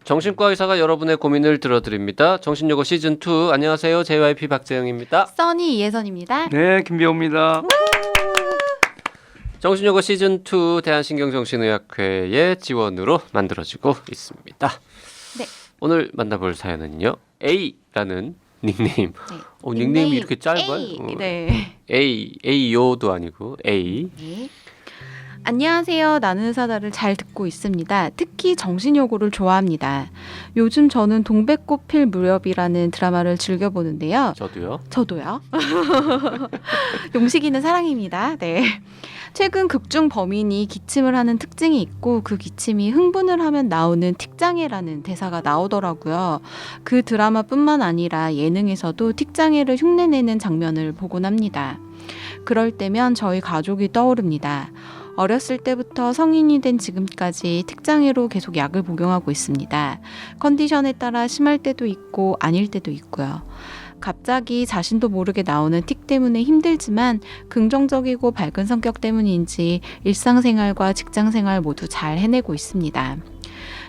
정신과 의사가 여러분의 고민을 들어드립니다. 정신요고 시즌2 안녕하세요. JYP 박재영입니다. 써니 이혜선입니다. 네, 김배호입니다. 정신요고 시즌2 대한신경정신의학회의 지원으로 만들어지고 있습니다. 네. 오늘 만나볼 사연은요. A라는 닉네임. 네. 닉네임이 이렇게 짧아요? A. 네. A요도 아니고 A. 네. 안녕하세요. 나는 의사다를 잘 듣고 있습니다. 특히 정신요고를 좋아합니다. 요즘 저는 동백꽃 필 무렵이라는 드라마를 즐겨보는데요. 저도요. 저도요. 용식이는 사랑입니다. 네. 최근 극중 범인이 기침을 하는 특징이 있고 그 기침이 흥분을 하면 나오는 틱장애라는 대사가 나오더라고요. 그 드라마뿐만 아니라 예능에서도 틱장애를 흉내내는 장면을 보곤 합니다. 그럴 때면 저희 가족이 떠오릅니다. 어렸을 때부터 성인이 된 지금까지 틱장애로 계속 약을 복용하고 있습니다. 컨디션에 따라 심할 때도 있고 아닐 때도 있고요. 갑자기 자신도 모르게 나오는 틱 때문에 힘들지만 긍정적이고 밝은 성격 때문인지 일상생활과 직장생활 모두 잘 해내고 있습니다.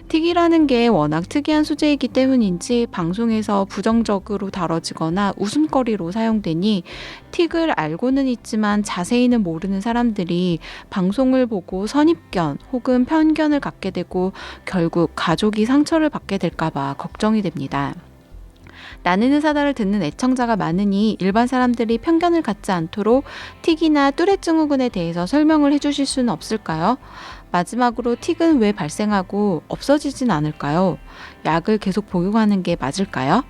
틱이라는 게 워낙 특이한 소재이기 때문인지 방송에서 부정적으로 다뤄지거나 웃음거리로 사용되니 틱을 알고는 있지만 자세히는 모르는 사람들이 방송을 보고 선입견 혹은 편견을 갖게 되고 결국 가족이 상처를 받게 될까봐 걱정이 됩니다. 나는 의사다를 듣는 애청자가 많으니 일반 사람들이 편견을 갖지 않도록 틱이나 뚜레 증후군에 대해서 설명을 해주실 수는 없을까요? 마지막으로 틱은 왜 발생하고 없어지진 않을까요? 약을 계속 복용하는 게 맞을까요?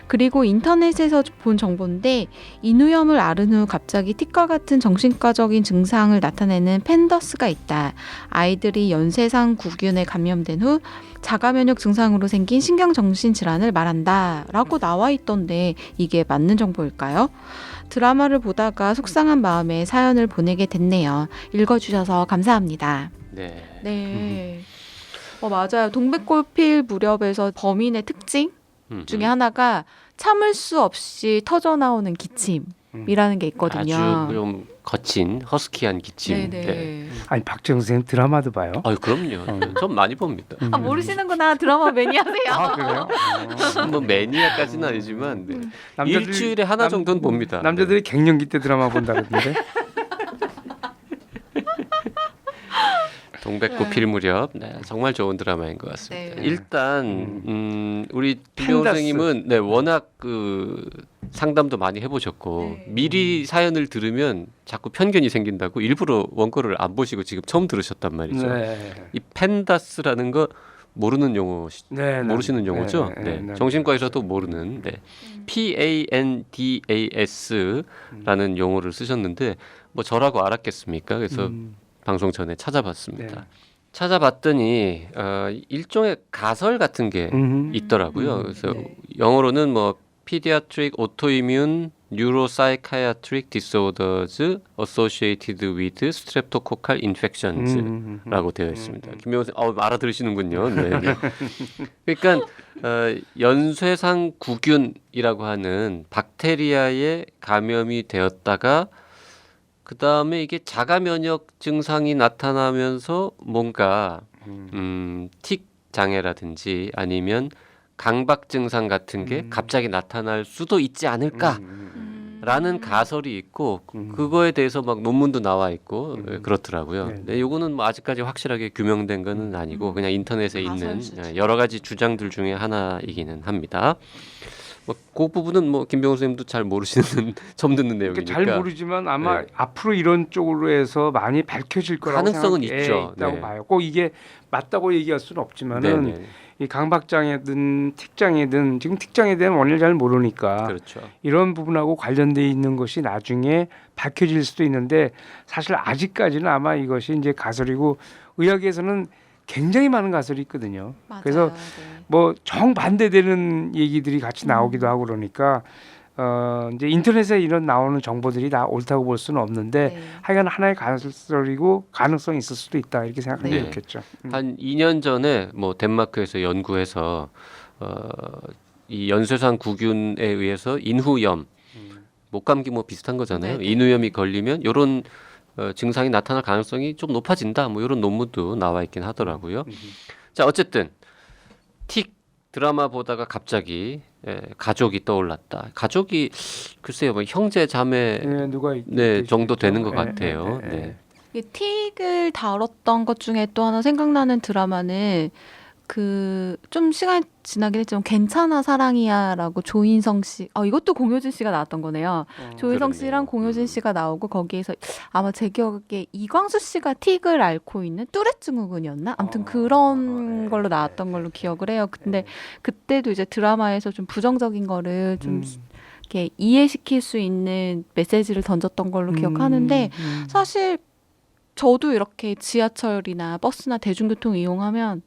그리고 인터넷에서 본 정보인데 인후염을 앓은 후 갑자기 틱과 같은 정신과적인 증상을 나타내는 펜더스가 있다. 아이들이 연쇄상 구균에 감염된 후 자가면역 증상으로 생긴 신경정신질환을 말한다 라고 나와 있던데 이게 맞는 정보일까요? 드라마를 보다가 속상한 마음에 사연을 보내게 됐네요. 읽어주셔서 감사합니다. 네. 네. 맞아요. 동백꽃 필 무렵에서 범인의 특징 중에 하나가 참을 수 없이 터져 나오는 기침이라는 게 있거든요. 아주 좀 거친 허스키한 기침. 네네. 네. 아니 박정선 선생님 드라마도 봐요? 그럼요. 전 많이 봅니다. 아, 모르시는구나. 드라마 매니아세요. 아 그래요? 뭐 매니아까지는 아니지만 네. 남자들이- 일주일에 하나 정도는 봅니다. 남자들이 갱년기 때 드라마 본다 그러던데. 동백꽃 필 무렵 정말 좋은 드라마인 것 같습니다. 네. 일단 우리 김병호 펜더스. 선생님은 워낙 그 상담도 많이 해보셨고 네. 미리 사연을 들으면 자꾸 편견이 생긴다고 일부러 원고를 안 보시고 지금 처음 들으셨단 말이죠. 네. 이 펜다스라는 거 모르는 용어 네, 모르시는 용어죠? 네. 정신과에서도 모르는 PANDAS라는 용어를 쓰셨는데 뭐 저라고 알았겠습니까? 그래서 방송 전에 찾아봤습니다. 네. 찾아봤더니 일종의 가설 같은 게 있더라고요. 그래서 영어로는 뭐 Pediatric Autoimmune Neuropsychiatric Disorders Associated with Streptococcal Infections라고 되어 있습니다. 김명호 선생님 알아들으시는군요. 네. 그러니까 연쇄상 구균이라고 하는 박테리아에 감염이 되었다가 그 다음에 이게 자가 면역 증상이 나타나면서 뭔가 틱 장애라든지 아니면 강박 증상 같은 게 갑자기 나타날 수도 있지 않을까라는 가설이 있고 그거에 대해서 막 논문도 나와 있고 그렇더라고요. 네. 근데 요거는 뭐 아직까지 확실하게 규명된 거는 아니고 그냥 인터넷에 있는 가설수지. 여러 가지 주장들 중에 하나이기는 합니다. 그 부분은 뭐 김병호 선생님도 잘 모르시는 처음 듣는 내용이니까 잘 모르지만 아마 네. 앞으로 이런 쪽으로 해서 많이 밝혀질 거라고 가능성은 생각해 있죠. 있다고 네. 봐요. 꼭 이게 맞다고 얘기할 수는 없지만은 네네. 이 강박장애든 틱장애든 지금 틱장애에 대한 원인을 잘 모르니까 그렇죠. 이런 부분하고 관련돼 있는 것이 나중에 밝혀질 수도 있는데 사실 아직까지는 아마 이것이 이제 가설이고 의학에서는 굉장히 많은 가설이 있거든요. 맞아요. 그래서 네. 뭐 정반대되는 얘기들이 같이 나오기도 하고 그러니까 이제 인터넷에 이런 나오는 정보들이 다 옳다고 볼 수는 없는데 네. 하여간 하나의 가설이고 가능성이 있을 수도 있다 이렇게 생각하면 네. 좋겠죠. 한 2년 전에 뭐 덴마크에서 연구해서 이 연쇄상 구균에 의해서 인후염, 목감기 뭐 비슷한 거잖아요. 네네. 인후염이 걸리면 이런 증상이 나타날 가능성이 좀 높아진다. 뭐 이런 논문도 나와 있긴 하더라고요. 자, 어쨌든 틱 드라마 보다가 갑자기 가족이 떠올랐다. 가족이 글쎄요, 뭐 형제 자매 네, 누가 정도 되는 것 네, 같아요. 네, 네. 네. 틱을 다뤘던 것 중에 또 하나 생각나는 드라마는 그 좀 시간이 지나긴 했지만 괜찮아 사랑이야라고 조인성 씨, 이것도 공효진 씨가 나왔던 거네요. 조인성 그렇네요. 씨랑 공효진 씨가 나오고 거기에서 아마 제 기억에 이광수 씨가 틱을 앓고 있는 뚜렛 증후군이었나? 아무튼 그런 걸로 나왔던 걸로 기억을 해요. 근데 그때도 이제 드라마에서 좀 부정적인 거를 좀 이렇게 이해시킬 수 있는 메시지를 던졌던 걸로 기억하는데 사실 저도 이렇게 지하철이나 버스나 대중교통 이용하면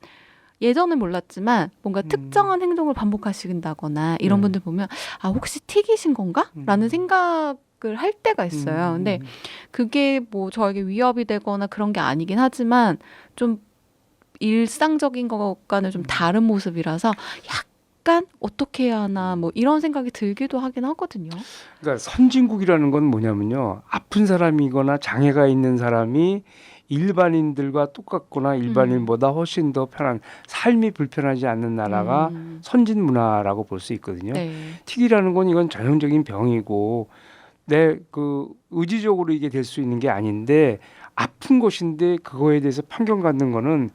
예전은 몰랐지만 뭔가 특정한 행동을 반복하신다거나 이런 분들 보면 혹시 틱이신 건가? 라는 생각을 할 때가 있어요. 근데 그게 뭐 저에게 위협이 되거나 그런 게 아니긴 하지만 좀 일상적인 것과는 좀 다른 모습이라서 약간 어떻게 해야 하나 뭐 이런 생각이 들기도 하긴 하거든요. 그러니까 선진국이라는 건 뭐냐면요. 아픈 사람이거나 장애가 있는 사람이 일반인들과 똑같거나 일반인보다 훨씬 더 편한 삶이 불편하지 않는 나라가 선진 문화라고 볼 수 있거든요. 네. 틱이라는 건 이건 전형적인 병이고 내 그 의지적으로 이게 될 수 있는 게 아닌데 아픈 것인데 그거에 대해서 편견 갖는 거는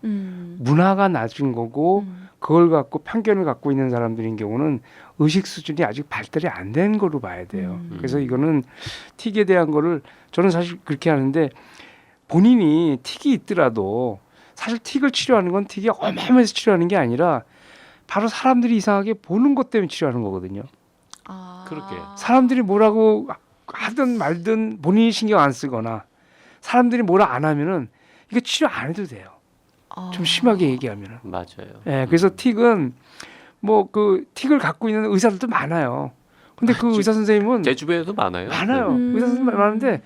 문화가 낮은 거고 그걸 갖고 편견을 갖고 있는 사람들인 경우는 의식 수준이 아직 발달이 안 된 거로 봐야 돼요. 그래서 이거는 틱에 대한 거를 저는 사실 그렇게 하는데 본인이 틱이 있더라도 사실 틱을 치료하는 건 틱이 어마어마해서 치료하는 게 아니라 바로 사람들이 이상하게 보는 것 때문에 치료하는 거거든요. 그렇게. 사람들이 뭐라고 하든 말든 본인이 신경 안 쓰거나 사람들이 뭐라 안 하면은 이거 치료 안 해도 돼요. 좀 심하게 얘기하면은. 맞아요. 네, 그래서 틱은 뭐 그 틱을 갖고 있는 의사들도 많아요. 근데 그 의사 선생님은 제 주변에도 많아요. 많아요. 의사 선생님 많은데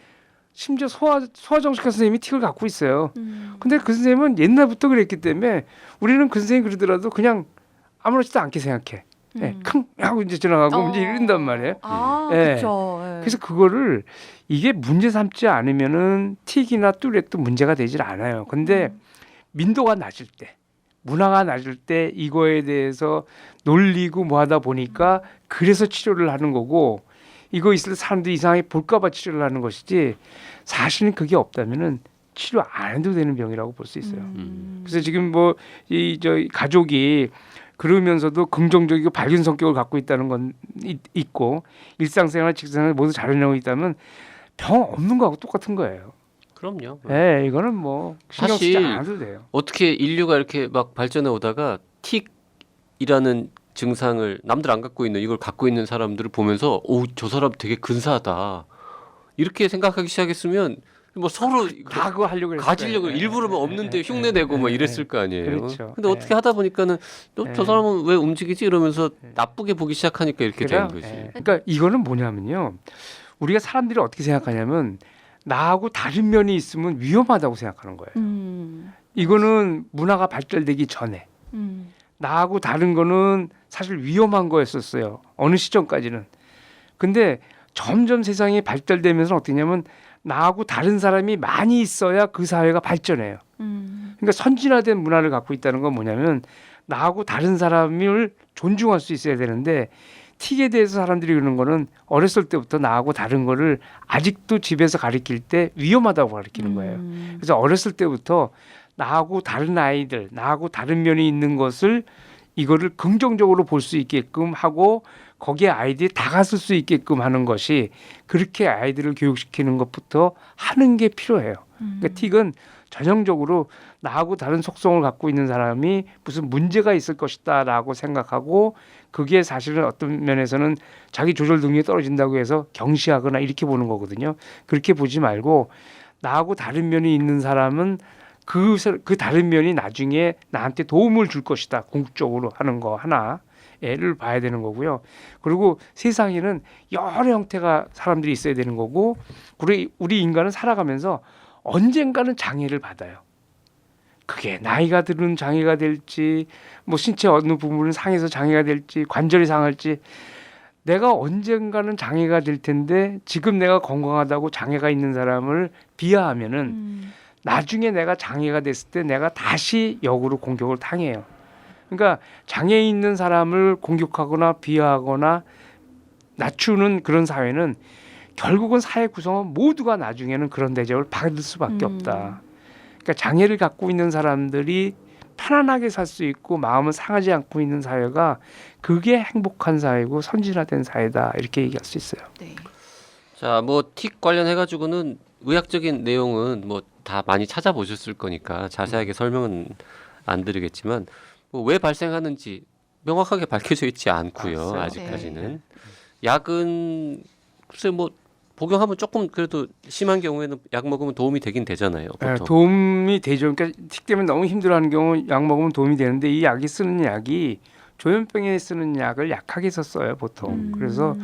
심지어 소아정신과 선생님이 틱을 갖고 있어요. 근데 그 선생님은 옛날부터 그랬기 때문에 우리는 그 선생님 그러더라도 그냥 아무렇지도 않게 생각해. 킁 하고 이제 지나가고 이제 이런단 말이에요. 그렇죠. 그래서 그거를 이게 문제 삼지 않으면은 틱이나 뚜렛도 문제가 되질 않아요. 근데 민도가 낮을 때, 문화가 낮을 때 이거에 대해서 놀리고 뭐 하다 보니까 그래서 치료를 하는 거고 이거 있을 때 사람들이 이상하게 볼까봐 치료를 하는 것이지 사실은 그게 없다면은 치료 안 해도 되는 병이라고 볼 수 있어요. 그래서 지금 뭐 이 저 가족이 그러면서도 긍정적이고 밝은 성격을 갖고 있다는 건 있고 일상생활, 직장생활 모두 잘 해내고 있다면 병 없는 거하고 똑같은 거예요. 그럼요. 네, 이거는 뭐 신경 쓰지 사실 않아도 돼요. 어떻게 인류가 이렇게 막 발전해 오다가 틱이라는 증상을 남들 안 갖고 있는 이걸 갖고 있는 사람들을 보면서 저 사람 되게 근사하다 이렇게 생각하기 시작했으면 뭐 서로 다 그거 하려고 가지려고 일부러 뭐 없는데 흉내내고 뭐 이랬을 거 아니에요. 그렇죠. 근데 어떻게 하다 보니까는 저 사람은 왜 움직이지 이러면서 나쁘게 보기 시작하니까 이렇게 된 거지. 그러니까 이거는 뭐냐면요. 우리가 사람들이 어떻게 생각하냐면 나하고 다른 면이 있으면 위험하다고 생각하는 거예요. 이거는 문화가 발달되기 전에 나하고 다른 거는 사실 위험한 거였었어요. 어느 시점까지는. 근데 점점 세상이 발달되면서 어떻게 냐면 나하고 다른 사람이 많이 있어야 그 사회가 발전해요. 그러니까 선진화된 문화를 갖고 있다는 건 뭐냐면 나하고 다른 사람을 존중할 수 있어야 되는데 틱에 대해서 사람들이 그러는 거는 어렸을 때부터 나하고 다른 거를 아직도 집에서 가르칠 때 위험하다고 가르치는 거예요. 그래서 어렸을 때부터 나하고 다른 아이들, 나하고 다른 면이 있는 것을 이거를 긍정적으로 볼 수 있게끔 하고 거기에 아이들이 다가설 수 있게끔 하는 것이 그렇게 아이들을 교육시키는 것부터 하는 게 필요해요. 그러니까 틱은 전형적으로 나하고 다른 속성을 갖고 있는 사람이 무슨 문제가 있을 것이다라고 생각하고 그게 사실은 어떤 면에서는 자기 조절 능력이 떨어진다고 해서 경시하거나 이렇게 보는 거거든요. 그렇게 보지 말고 나하고 다른 면이 있는 사람은 그 다른 면이 나중에 나한테 도움을 줄 것이다. 궁극적으로 하는 거 하나를 봐야 되는 거고요. 그리고 세상에는 여러 형태가 사람들이 있어야 되는 거고 우리 인간은 살아가면서 언젠가는 장애를 받아요. 그게 나이가 들은 장애가 될지 뭐 신체 어느 부분은 상해서 장애가 될지 관절이 상할지 내가 언젠가는 장애가 될 텐데 지금 내가 건강하다고 장애가 있는 사람을 비하하면은 나중에 내가 장애가 됐을 때 내가 다시 역으로 공격을 당해요. 그러니까 장애 있는 사람을 공격하거나 비하하거나 낮추는 그런 사회는 결국은 사회 구성원 모두가 나중에는 그런 대접을 받을 수밖에 없다. 그러니까 장애를 갖고 있는 사람들이 편안하게 살 수 있고 마음을 상하지 않고 있는 사회가 그게 행복한 사회고 선진화된 사회다 이렇게 얘기할 수 있어요. 네. 자, 뭐 틱 관련해 가지고는 의학적인 내용은 뭐 다 많이 찾아보셨을 거니까 자세하게 설명은 안 드리겠지만 뭐 왜 발생하는지 명확하게 밝혀져 있지 않고요. 맞아요. 아직까지는. 약은 글쎄 뭐 복용하면 조금 그래도 심한 경우에는 약 먹으면 도움이 되긴 되잖아요. 네, 보통. 도움이 되죠. 그러니까 틱 때문에 너무 힘들어하는 경우 약 먹으면 도움이 되는데 이 약이 쓰는 약이 조현병에 쓰는 약을 약하게 써요 보통. 그래서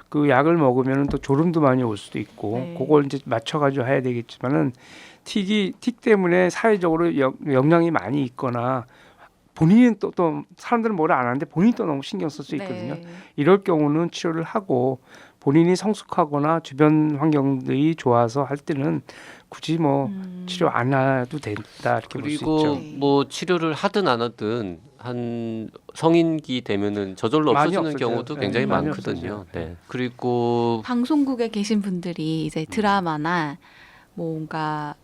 그 약을 먹으면 또 졸음도 많이 올 수도 있고 네. 그걸 이제 맞춰가지고 해야 되겠지만은 틱 때문에 사회적으로 영향이 많이 있거나 본인은 또 사람들은 뭐라 안 하는데 본인이 또 너무 신경 쓸 수 있거든요. 네. 이럴 경우는 치료를 하고 본인이 성숙하거나 주변 환경들이 좋아서 할 때는 굳이 뭐 치료 안 해도 된다 이렇게 볼 수 그리고 있죠. 네. 뭐 치료를 하든 안 하든 한 성인기 되면은 저절로 많이 없어지는 없어져요. 경우도 네, 굉장히 많이 많거든요. 없어져요. 네. 그리고 방송국에 계신 분들이 이제 드라마나 뭔가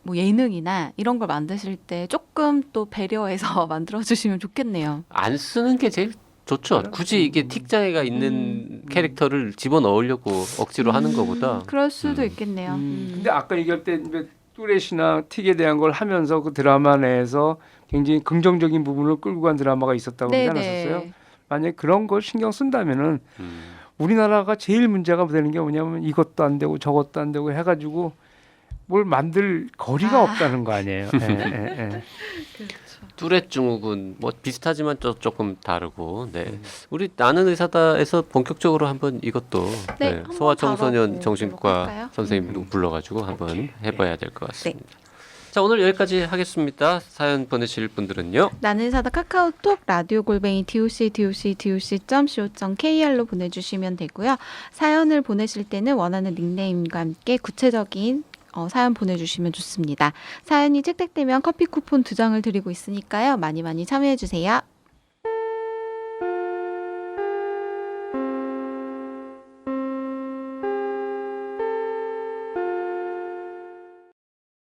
뭐 예능이나 이런 걸 만드실 때 조금 또 배려해서 만들어 주시면 좋겠네요. 안 쓰는 게 제일 좋죠. 굳이 이게 틱 장애가 있는 캐릭터를 집어 넣으려고 억지로 하는 것보다 그럴 수도 음. 있겠네요. 근데 아까 얘기할 때 뚜렛이나 틱에 대한 걸 하면서 그 드라마 내에서 굉장히 긍정적인 부분을 끌고 간 드라마가 있었다고 그러지 않았었어요? 만약에 그런 걸 신경 쓴다면은 우리나라가 제일 문제가 되는 게 뭐냐면 이것도 안 되고 저것도 안 되고 해가지고 뭘 만들 거리가 없다는 거 아니에요. 예, 예. 뚜렛 증후군 뭐 비슷하지만 조금 다르고 네. 우리 나는 의사다에서 본격적으로 한번 이것도 네, 네, 한번 소아청소년 다뤄보도록 정신과 할까요? 선생님도 불러가지고 한번 해봐야 될 것 같습니다. 네. 자, 오늘 여기까지 하겠습니다. 사연 보내실 분들은요. 나는 사다 카카오톡 라디오 골뱅이 doc.co.kr로 보내주시면 되고요. 사연을 보내실 때는 원하는 닉네임과 함께 구체적인 사연 보내주시면 좋습니다. 사연이 채택되면 커피 쿠폰 2장을 드리고 있으니까요. 많이 많이 참여해주세요.